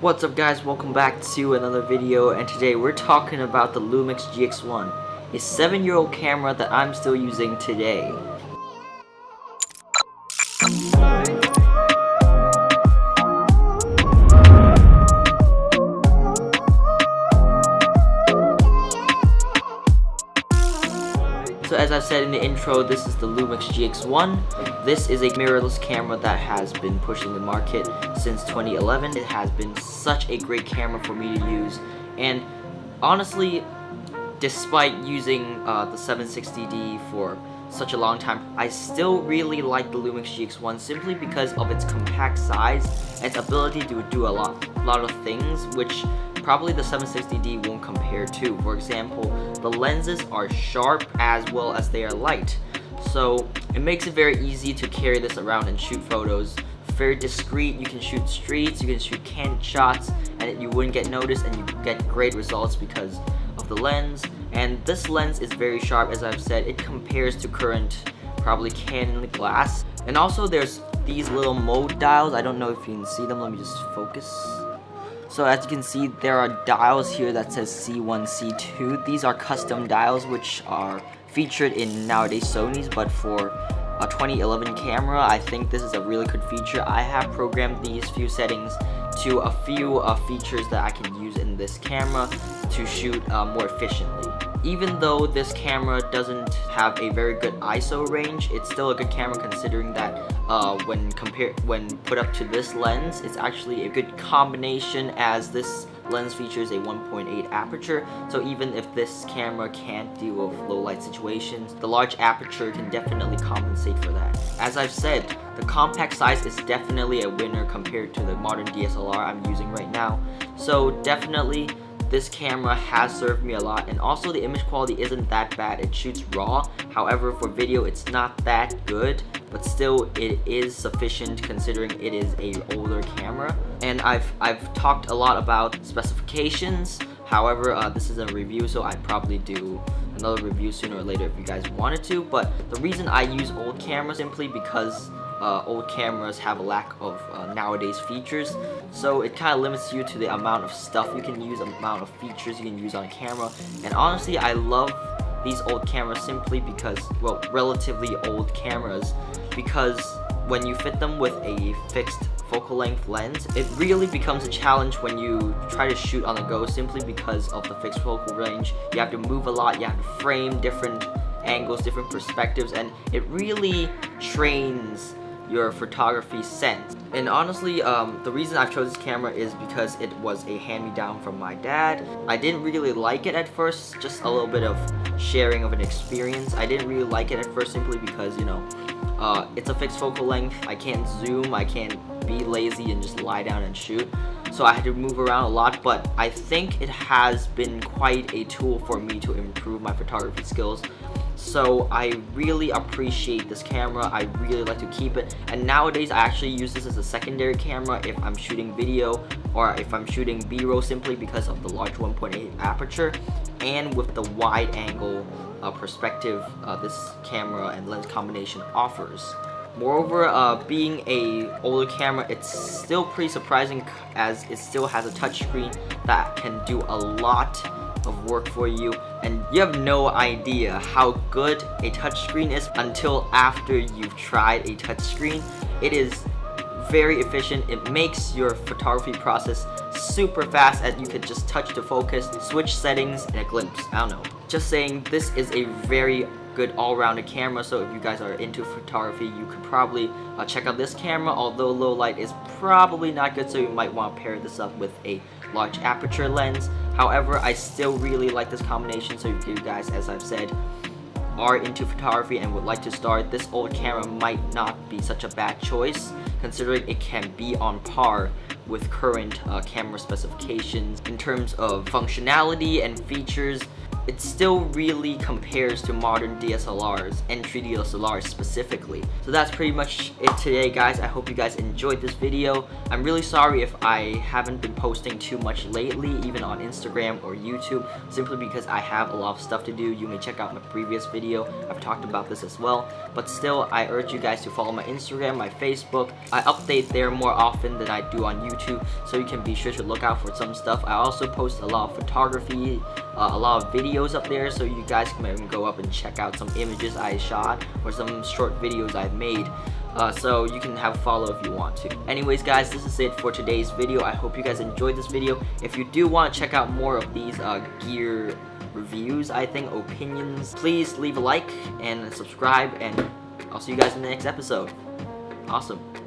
What's up guys, welcome back to another video, and today we're talking about the LUMIX GX1, a 7-year-old camera that I'm still using today. So as I've said in the intro, this is the LUMIX GX1. This is a mirrorless camera that has been pushing the market since 2011. It has been such a great camera for me to use, and honestly, despite using the 760D for such a long time, I still really like the LUMIX GX1 simply because of its compact size and its ability to do a lot of things which probably the 760D won't compare to. For example, the lenses are sharp as well as they are light, so it makes it very easy to carry this around and shoot photos. Very discreet, you can shoot streets, you can shoot candid shots, and you wouldn't get noticed, and you get great results because of the lens. And this lens is very sharp, as I've said. It compares to current probably Canon glass. And also there's these little mode dials. I don't know if you can see them. Let me just focus. So as you can see, there are dials here that says C1, C2. These are custom dials which are featured in nowadays Sony's, but for a 2011 camera, I think this is a really good feature. I have programmed these few settings to a few features that I can use in this camera to shoot more efficiently. Even though this camera doesn't have a very good ISO range, it's still a good camera considering that when put up to this lens, it's actually a good combination, as this lens features a 1.8 aperture. So even if this camera can't deal with low light situations, the large aperture can definitely compensate for that. As I've said, the compact size is definitely a winner compared to the modern DSLR I'm using right now. So definitely this camera has served me a lot, and also the image quality isn't that bad. It shoots raw, however for video it's not that good, but still it is sufficient considering it is a older camera. And I've talked a lot about specifications. However, this is a review, so I'd probably do another review sooner or later if you guys wanted to. But the reason I use old cameras simply because old cameras have a lack of nowadays features, so it kind of limits you to the amount of stuff you can use, amount of features you can use on a camera. And honestly, I love these old cameras simply because, well, relatively old cameras, because when you fit them with a fixed focal length lens, it really becomes a challenge when you try to shoot on the go, simply because of the fixed focal range. You have to move a lot, you have to frame different angles, different perspectives, and it really trains your photography sense. And honestly, the reason I've chosen this camera is because it was a hand-me-down from my dad. I didn't really like it at first, just a little bit of sharing of an experience. I didn't really like it at first simply because, you know, it's a fixed focal length. I can't zoom, I can't be lazy and just lie down and shoot. So I had to move around a lot, but I think it has been quite a tool for me to improve my photography skills. So I really appreciate this camera. I really like to keep it, and nowadays I actually use this as a secondary camera if I'm shooting video or if I'm shooting B-roll, simply because of the large 1.8 aperture and with the wide angle perspective this camera and lens combination offers. Moreover, being a older camera, it's still pretty surprising as it still has a touchscreen that can do a lot of work for you, and you have no idea how good a touchscreen is until after you've tried a touchscreen. It is very efficient. It makes your photography process super fast, as you could just touch to focus, switch settings in a glimpse. I don't know. Just saying, this is a very good all-rounded camera, so if you guys are into photography, you could probably check out this camera, although low light is probably not good, so you might want to pair this up with a large aperture lens. However, I still really like this combination, so if you guys, as I've said, are into photography and would like to start, this old camera might not be such a bad choice, considering it can be on par with current camera specifications in terms of functionality and features. it still really compares to modern DSLRs, entry DSLRs specifically. So that's pretty much it today, guys. I hope you guys enjoyed this video. I'm really sorry if I haven't been posting too much lately, even on Instagram or YouTube, simply because I have a lot of stuff to do. You may check out my previous video. I've talked about this as well. But still, I urge you guys to follow my Instagram, my Facebook. I update there more often than I do on YouTube, so you can be sure to look out for some stuff. I also post a lot of photography, a lot of videos up there, so you guys can go up and check out some images I shot or some short videos I've made. So you can have a follow if you want to. Anyways, guys, this is it for today's video. I hope you guys enjoyed this video. If you do want to check out more of these gear reviews, opinions, please leave a like and subscribe, and I'll see you guys in the next episode. Awesome.